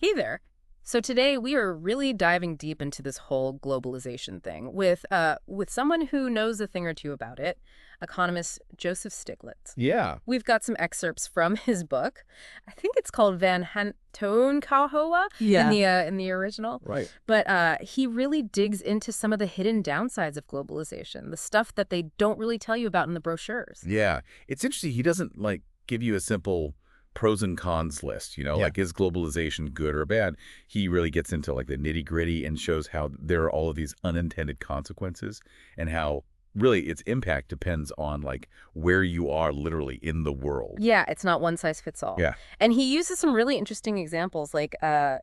Hey there. So today we are really diving deep into this whole globalization thing with someone who knows a thing or two about it, economist Joseph Stiglitz. Yeah, We've got some excerpts from his book. I think it's called Toan Yeah. in the original. right. But he really digs into some of the hidden downsides of globalization, the stuff that they don't really tell you about in the brochures. Yeah. It's interesting. He doesn't like give you a simple pros and cons list, Yeah. like is globalization good or bad? He really gets into like the nitty gritty and shows how there are all of these unintended consequences and how really its impact depends on like where you are literally in the world. Yeah, it's not one size fits all. Yeah. And he uses some really interesting examples like do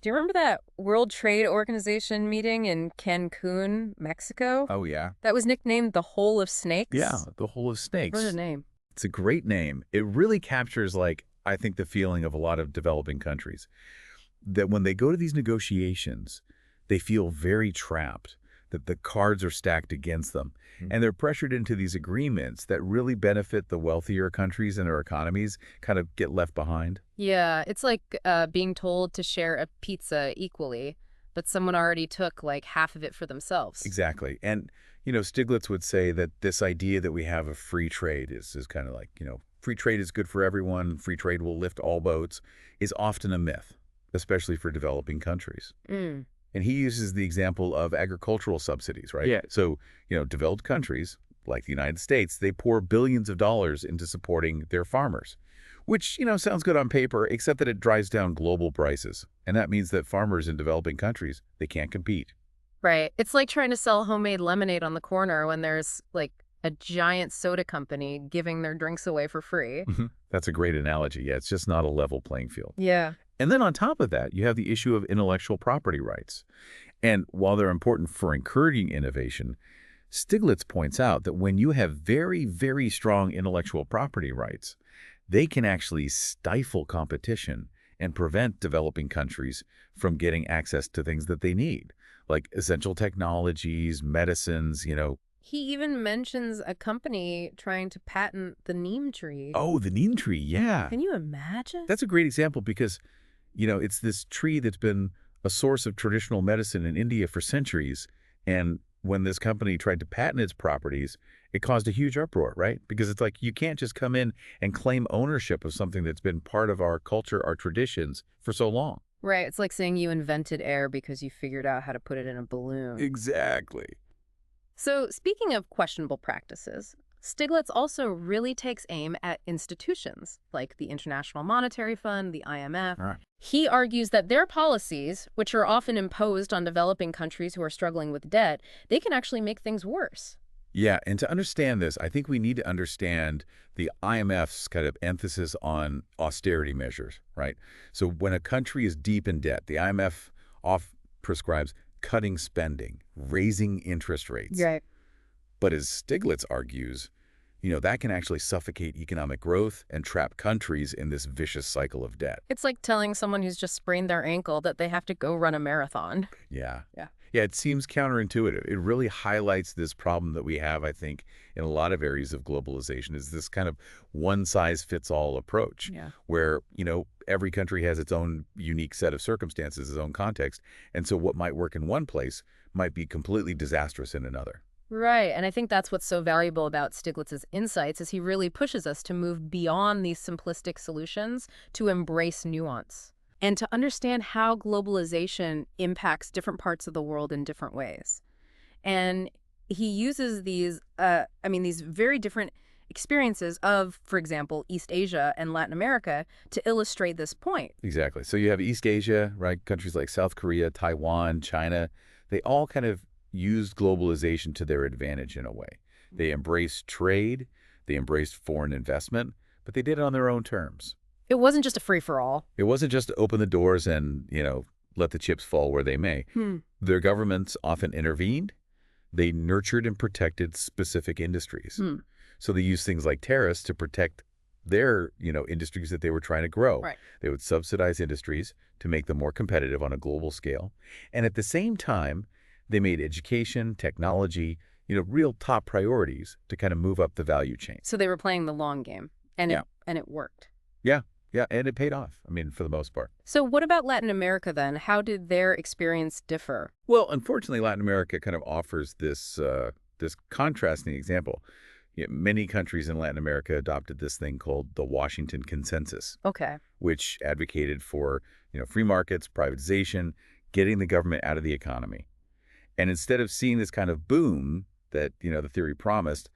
you remember that World Trade Organization meeting in Cancun, Mexico? Oh, yeah. That was nicknamed the Hole of Snakes? Yeah. The Hole of Snakes. What a name. It's a great name. It really captures like, I think the feeling of a lot of developing countries that when they go to these negotiations, they feel very trapped, that the cards are stacked against them. And they're pressured into these agreements that really benefit the wealthier countries and their economies kind of get left behind. Yeah, it's like being told to share a pizza equally, but someone already took like half of it for themselves. Exactly. And, Stiglitz would say that this idea that we have of free trade is kind of like, free trade is good for everyone, free trade will lift all boats, is often a myth, especially for developing countries. Mm. And he uses the example of agricultural subsidies, right? Yeah. So, developed countries like the United States, they pour billions of dollars into supporting their farmers, which, sounds good on paper, except that it drives down global prices. And that means that farmers in developing countries, they can't compete. Right. It's like trying to sell homemade lemonade on the corner when there's like a giant soda company giving their drinks away for free. That's a great analogy. Yeah, it's just not a level playing field. Yeah. And then on top of that, you have the issue of intellectual property rights. And while they're important for encouraging innovation, Stiglitz points out that when you have very, very strong intellectual property rights, they can actually stifle competition and prevent developing countries from getting access to things that they need, like essential technologies, medicines. He even mentions a company trying to patent the neem tree. Oh, the neem tree, yeah. Can you imagine? That's a great example because, it's this tree that's been a source of traditional medicine in India for centuries. And when this company tried to patent its properties, it caused a huge uproar, right? Because it's like you can't just come in and claim ownership of something that's been part of our culture, our traditions for so long. Right. It's like saying you invented air because you figured out how to put it in a balloon. Exactly. So speaking of questionable practices, Stiglitz also really takes aim at institutions like the International Monetary Fund, the IMF. All right. He argues that their policies, which are often imposed on developing countries who are struggling with debt, they can actually make things worse. Yeah, and to understand this, I think we need to understand the IMF's kind of emphasis on austerity measures, right? So when a country is deep in debt, the IMF oft prescribes cutting spending, raising interest rates. Right. But as Stiglitz argues, that can actually suffocate economic growth and trap countries in this vicious cycle of debt. It's like telling someone who's just sprained their ankle that they have to go run a marathon. Yeah. Yeah. Yeah, it seems counterintuitive. It really highlights this problem that we have, I think, in a lot of areas of globalization, is this kind of one-size-fits-all approach where, every country has its own unique set of circumstances, its own context. And so what might work in one place might be completely disastrous in another. Right, and I think that's what's so valuable about Stiglitz's insights is he really pushes us to move beyond these simplistic solutions to embrace nuance and to understand how globalization impacts different parts of the world in different ways. And he uses these very different experiences of, for example, East Asia and Latin America to illustrate this point. Exactly. So you have East Asia, right? Countries like South Korea, Taiwan, China, they all kind of used globalization to their advantage in a way. They embraced trade, they embraced foreign investment, but they did it on their own terms. It wasn't just a free-for-all. It wasn't just to open the doors and, let the chips fall where they may. Their governments often intervened. They nurtured and protected specific industries. So they used things like tariffs to protect their, industries that they were trying to grow. Right. They would subsidize industries to make them more competitive on a global scale. And at the same time, they made education, technology, real top priorities to kind of move up the value chain. So they were playing the long game, and Yeah. it worked. Yeah, Yeah, and it paid off, I mean, for the most part. So what about Latin America then? How did their experience differ? Well, unfortunately, Latin America kind of offers this contrasting example. Many countries in Latin America adopted this thing called the Washington Consensus, Okay. which advocated for, free markets, privatization, getting the government out of the economy. And instead of seeing this kind of boom that, the theory promised,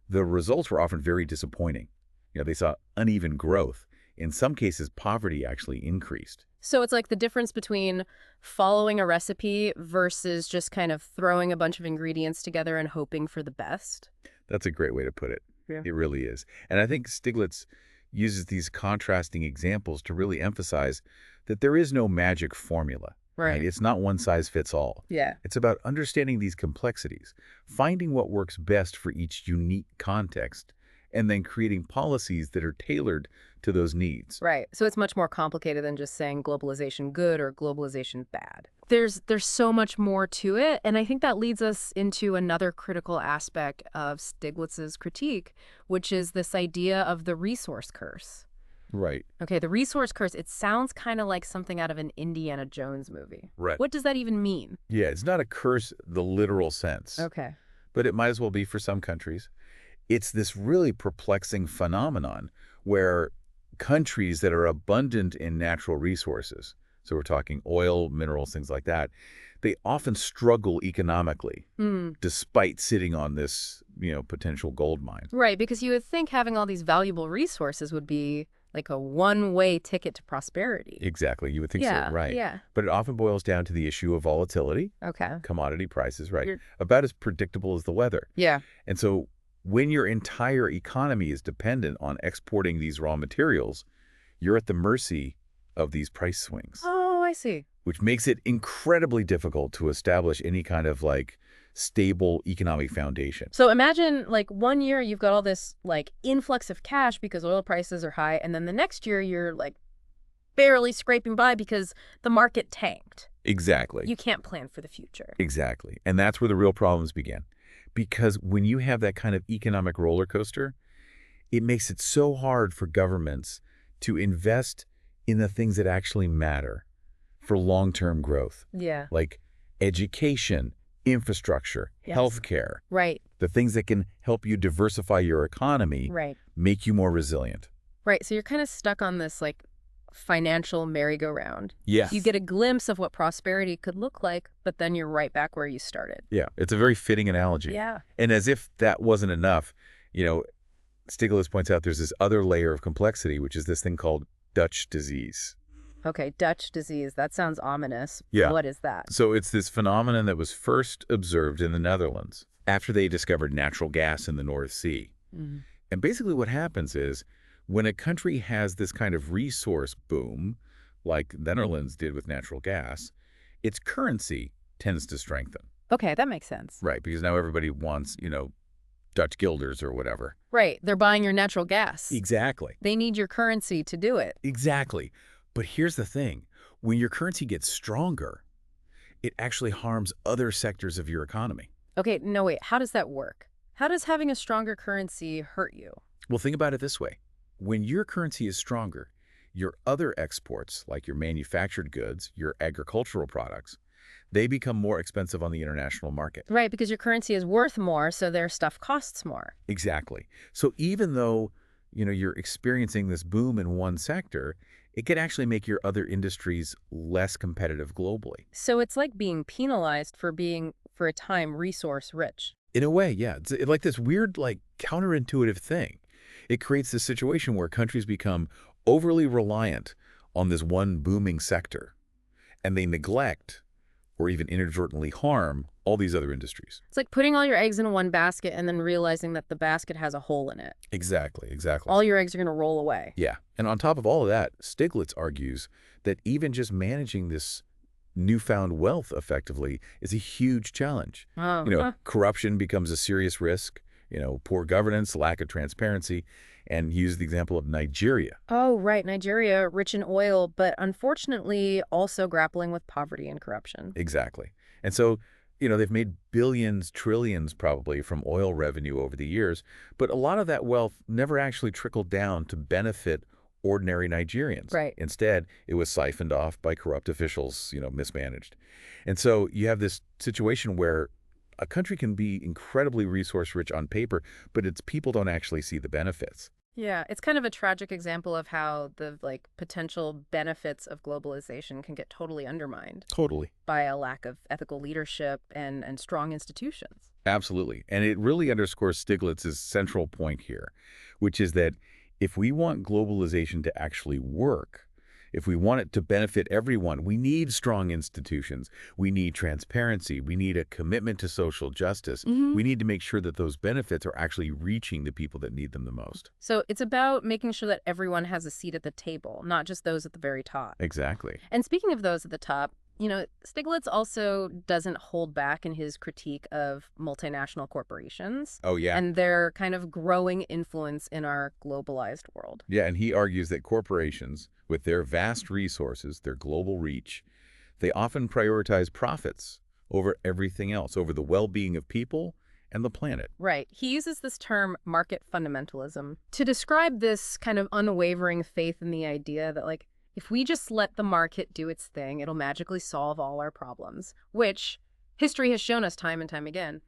the results were often very disappointing. They saw uneven growth. In some cases, poverty actually increased. So it's like the difference between following a recipe versus just kind of throwing a bunch of ingredients together and hoping for the best. That's a great way to put it. Yeah. It really is. And I think Stiglitz uses these contrasting examples to really emphasize that there is no magic formula. Right. It's not one size fits all. Yeah. It's about understanding these complexities, finding what works best for each unique context, and then creating policies that are tailored to those needs. Right. So it's much more complicated than just saying globalization good or globalization bad. There's so much more to it, and I think that leads us into another critical aspect of Stiglitz's critique, which is this idea of the resource curse. Right. Okay, the resource curse, it sounds kind of like something out of an Indiana Jones movie. Right. What does that even mean? Yeah, it's not a curse the literal sense, Okay. but it might as well be for some countries. It's this really perplexing phenomenon where countries that are abundant in natural resources, so we're talking oil, minerals, things like that, they often struggle economically despite sitting on this, potential gold mine. Right, because you would think having all these valuable resources would be like a one-way ticket to prosperity. Exactly. You would think so, right. Yeah. But it often boils down to the issue of volatility, Okay. commodity prices, right? You're- About as predictable as the weather. Yeah. And so when your entire economy is dependent on exporting these raw materials, you're at the mercy of these price swings, Oh, I see. which makes it incredibly difficult to establish any kind of stable economic foundation. So imagine like one year you've got all this like influx of cash because oil prices are high, and then the next year you're like barely scraping by because the market tanked. Exactly. You can't plan for the future. Exactly. And that's where the real problems begin. Because when you have that kind of economic roller coaster, it makes it so hard for governments to invest in the things that actually matter for long-term growth, Yeah. like education, infrastructure, Yes. healthcare, Right. the things that can help you diversify your economy, Right. make you more resilient. Right. So you're kind of stuck on this like financial merry-go-round. Yeah. You get a glimpse of what prosperity could look like, but then you're right back where you started. Yeah. It's a very fitting analogy. Yeah. And as if that wasn't enough, Stiglitz points out there's this other layer of complexity, which is this thing called Dutch disease. Okay, Dutch disease. That sounds ominous. Yeah. What is that? So it's this phenomenon that was first observed in the Netherlands after they discovered natural gas in the North Sea. Mhm. And basically what happens is when a country has this kind of resource boom, like the Netherlands did with natural gas, its currency tends to strengthen. Okay, that makes sense. Right, because now everybody wants, Dutch guilders or whatever. Right. They're buying your natural gas. Exactly. They need your currency to do it. Exactly. But here's the thing. When your currency gets stronger, it actually harms other sectors of your economy. Okay, no, wait. How does that work? How does having a stronger currency hurt you? Well, think about it this way. When your currency is stronger, your other exports, like your manufactured goods, your agricultural products, they become more expensive on the international market. Right, because your currency is worth more, so their stuff costs more. Exactly. So even though, you're experiencing this boom in one sector, it could actually make your other industries less competitive globally. So it's like being penalized for being, for a time, resource rich. In a way, yeah. It's like this weird, counterintuitive thing. It creates this situation where countries become overly reliant on this one booming sector, and they neglect or even inadvertently harm all these other industries. It's like putting all your eggs in one basket and then realizing that the basket has a hole in it. Exactly. All your eggs are going to roll away. Yeah. And on top of all of that, Stiglitz argues that even just managing this newfound wealth effectively is a huge challenge. Oh, Corruption becomes a serious risk, poor governance, lack of transparency, and he used the example of Nigeria. Oh, right. Nigeria, rich in oil, but unfortunately also grappling with poverty and corruption. Exactly. And so, they've made billions, trillions probably from oil revenue over the years, but a lot of that wealth never actually trickled down to benefit ordinary Nigerians. Right. Instead, it was siphoned off by corrupt officials, mismanaged. And so you have this situation where a country can be incredibly resource rich on paper, but its people don't actually see the benefits. Yeah, it's kind of a tragic example of how the potential benefits of globalization can get totally undermined Totally. by a lack of ethical leadership and strong institutions. Absolutely. And it really underscores Stiglitz's central point here, which is that if we want globalization to actually work, if we want it to benefit everyone, we need strong institutions. We need transparency. We need a commitment to social justice. Hmm. We need to make sure that those benefits are actually reaching the people that need them the most. So it's about making sure that everyone has a seat at the table, not just those at the very top. Exactly. And speaking of those at the top, Stiglitz also doesn't hold back in his critique of multinational corporations Oh, yeah. and their kind of growing influence in our globalized world. Yeah, and he argues that corporations, with their vast resources, their global reach, they often prioritize profits over everything else, over the well-being of people and the planet. Right. He uses this term market fundamentalism to describe this kind of unwavering faith in the idea that, if we just let the market do its thing, it'll magically solve all our problems, which history has shown us time and time again.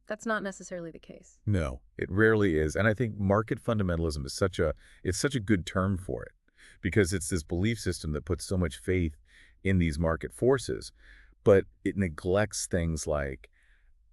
That's not necessarily the case. No, it rarely is. And I think market fundamentalism is it's such a good term for it because it's this belief system that puts so much faith in these market forces, but it neglects things like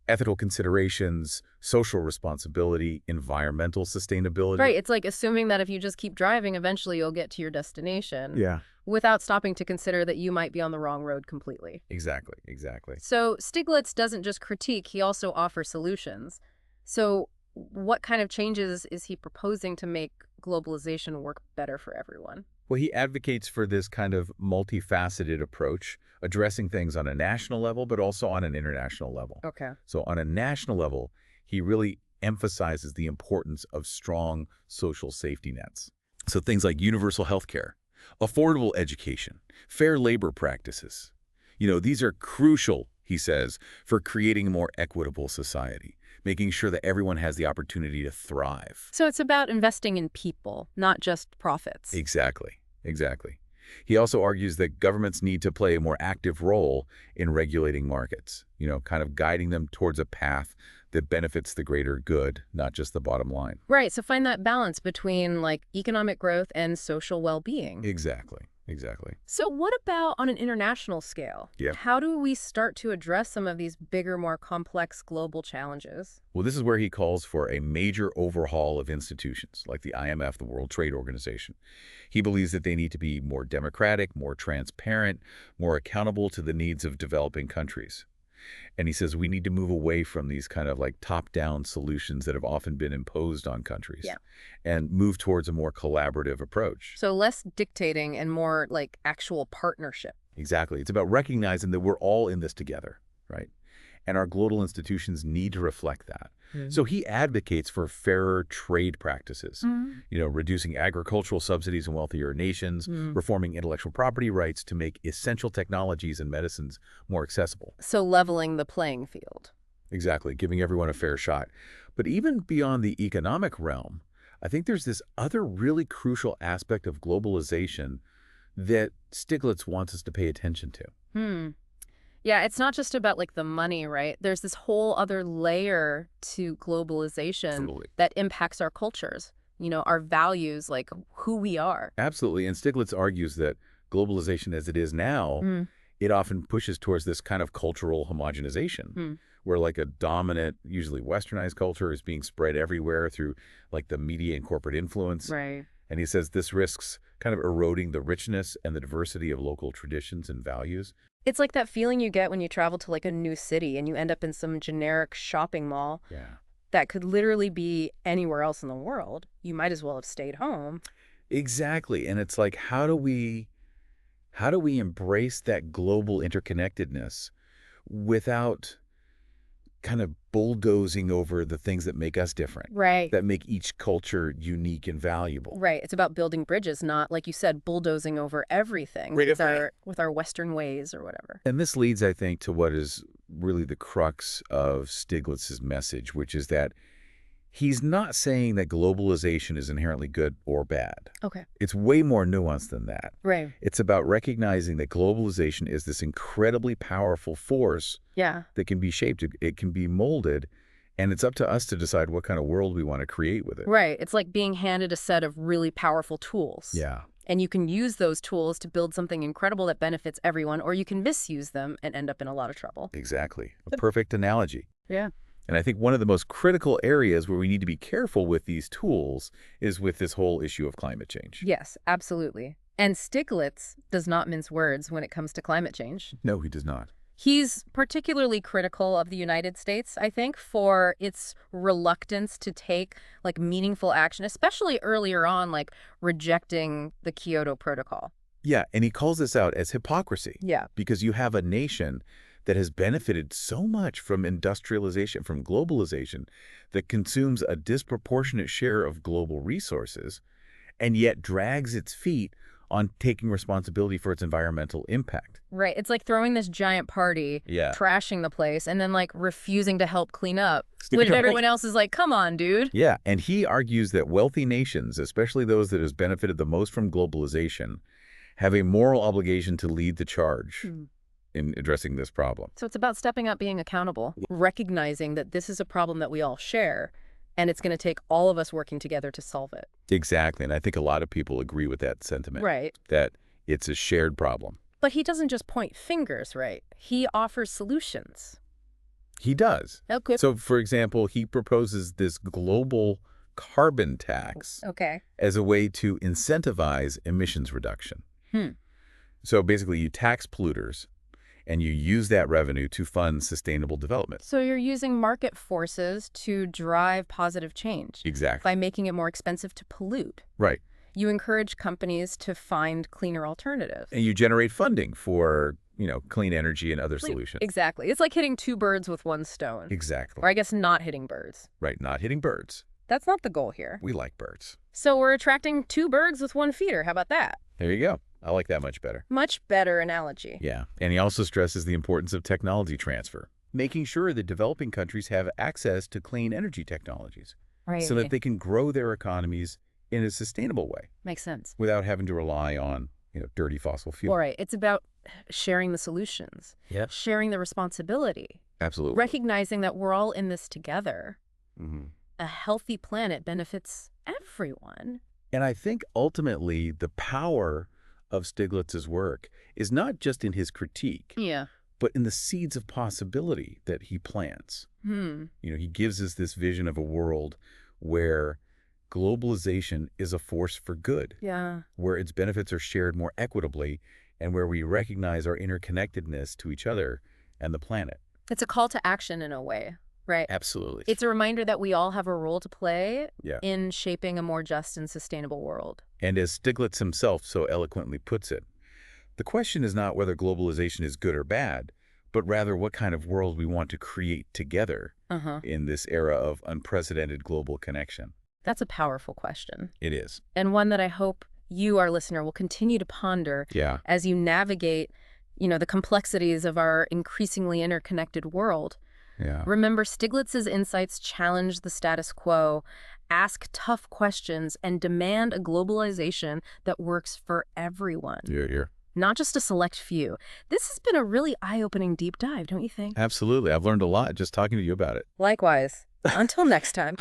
ethical considerations, social responsibility, environmental sustainability. Right. It's like assuming that if you just keep driving, eventually you'll get to your destination Yeah, without stopping to consider that you might be on the wrong road completely. exactly, exactly. So Stiglitz doesn't just critique, he also offers solutions. So what kind of changes is he proposing to make globalization work better for everyone? Well, he advocates for this kind of multifaceted approach, addressing things on a national level, but also on an international level. Okay. So on a national level, he really emphasizes the importance of strong social safety nets. So things like universal health care, affordable education, fair labor practices. These are crucial, he says, for creating a more equitable society, making sure that everyone has the opportunity to thrive. So it's about investing in people, not just profits. Exactly, exactly. He also argues that governments need to play a more active role in regulating markets, kind of guiding them towards a path that benefits the greater good, not just the bottom line. Right. So find that balance between economic growth and social well-being. Exactly, exactly. So what about on an international scale? Yeah. How do we start to address some of these bigger, more complex global challenges? Well, this is where he calls for a major overhaul of institutions like the IMF, the World Trade Organization. He believes that they need to be more democratic, more transparent, more accountable to the needs of developing countries. And he says we need to move away from these kind of top-down solutions that have often been imposed on countries. Yeah. And move towards a more collaborative approach. So less dictating and more actual partnership. Exactly. It's about recognizing that we're all in this together, right? And our global institutions need to reflect that. So he advocates for fairer trade practices, reducing agricultural subsidies in wealthier nations, reforming intellectual property rights to make essential technologies and medicines more accessible. So leveling the playing field. Exactly, giving everyone a fair shot. But even beyond the economic realm, I think there's this other really crucial aspect of globalization that Stiglitz wants us to pay attention to. Yeah, it's not just about the money, right? There's this whole other layer to globalization Absolutely. that impacts our cultures, our values, who we are. Absolutely. And Stiglitz argues that globalization as it is now, it often pushes towards this kind of cultural homogenization, where a dominant, usually westernized culture is being spread everywhere through the media and corporate influence. Right. And he says this risks kind of eroding the richness and the diversity of local traditions and values. It's like that feeling you get when you travel to a new city and you end up in some generic shopping mall Yeah. that could literally be anywhere else in the world. You might as well have stayed home. Exactly. And it's how do we embrace that global interconnectedness without kind of bulldozing over the things that make us different, Right. that make each culture unique and valuable. Right. It's about building bridges, not, like you said, bulldozing over everything Right. with our Western ways or whatever. And this leads, I think, to what is really the crux of Stiglitz's message, which is that He's not saying that globalization is inherently good or bad. Okay. It's way more nuanced than that. Right. It's about recognizing that globalization is this incredibly powerful force Yeah. that can be shaped, it can be molded, and it's up to us to decide what kind of world we want to create with it. Right. It's like being handed a set of really powerful tools. Yeah, And you can use those tools to build something incredible that benefits everyone, or you can misuse them and end up in a lot of trouble. exactly. A perfect analogy. Yeah. And I think one of the most critical areas where we need to be careful with these tools is with this whole issue of climate change. Yes, absolutely. And Stiglitz does not mince words when it comes to climate change. No, he does not. He's particularly critical of the United States, I think, for its reluctance to take meaningful action, especially earlier on, like rejecting the Kyoto Protocol. Yeah, and he calls this out as hypocrisy. Yeah. Because you have a nation that has benefited so much from industrialization, from globalization, that consumes a disproportionate share of global resources, and yet drags its feet on taking responsibility for its environmental impact. Right. It's like throwing this giant party, Yeah. trashing the place, and then refusing to help clean up, Sticking which up. everyone else is like, come on, dude. Yeah, and he argues that wealthy nations, especially those that has benefited the most from globalization, have a moral obligation to lead the charge in addressing this problem. So it's about stepping up, being accountable, recognizing that this is a problem that we all share, and it's going to take all of us working together to solve it. Exactly, and I think a lot of people agree with that sentiment. Right. That it's a shared problem. But he doesn't just point fingers, right? He offers solutions. He does. Okay. So, for example, he proposes this global carbon tax Okay. as a way to incentivize emissions reduction. Hmm. So basically, you tax polluters, and you use that revenue to fund sustainable development. So you're using market forces to drive positive change Exactly. by making it more expensive to pollute. Right. You encourage companies to find cleaner alternatives. And you generate funding for, clean energy and other solutions. Exactly. It's like hitting two birds with one stone. Exactly. Or I guess not hitting birds. Right, not hitting birds. That's not the goal here. We like birds. So we're attracting two birds with one feeder. How about that? There you go. I like that much better. Much better analogy. Yeah, and he also stresses the importance of technology transfer, making sure that developing countries have access to clean energy technologies Right. so that they can grow their economies in a sustainable way Makes sense. without having to rely on, dirty fossil fuel. All right. It's about sharing the solutions, Yeah, sharing the responsibility, absolutely. recognizing that we're all in this together. Mhm. A healthy planet benefits everyone. And I think ultimately the power of Stiglitz's work is not just in his critique, Yeah. but in the seeds of possibility that he plants. He gives us this vision of a world where globalization is a force for good, Yeah. where its benefits are shared more equitably, and where we recognize our interconnectedness to each other and the planet. It's a call to action in a way, right? Absolutely. It's a reminder that we all have a role to play Yeah. in shaping a more just and sustainable world. And as Stiglitz himself so eloquently puts it, the question is not whether globalization is good or bad, but rather what kind of world we want to create together in this era of unprecedented global connection. That's a powerful question, It is. and one that I hope you, our listener, will continue to ponder Yeah. as you navigate, the complexities of our increasingly interconnected world. Yeah. Remember, Stiglitz's insights challenge the status quo, ask tough questions, and demand a globalization that works for everyone, You're not just a select few. This has been a really eye-opening deep dive, don't you think? absolutely. I've learned a lot just talking to you about it. Likewise. Until next time.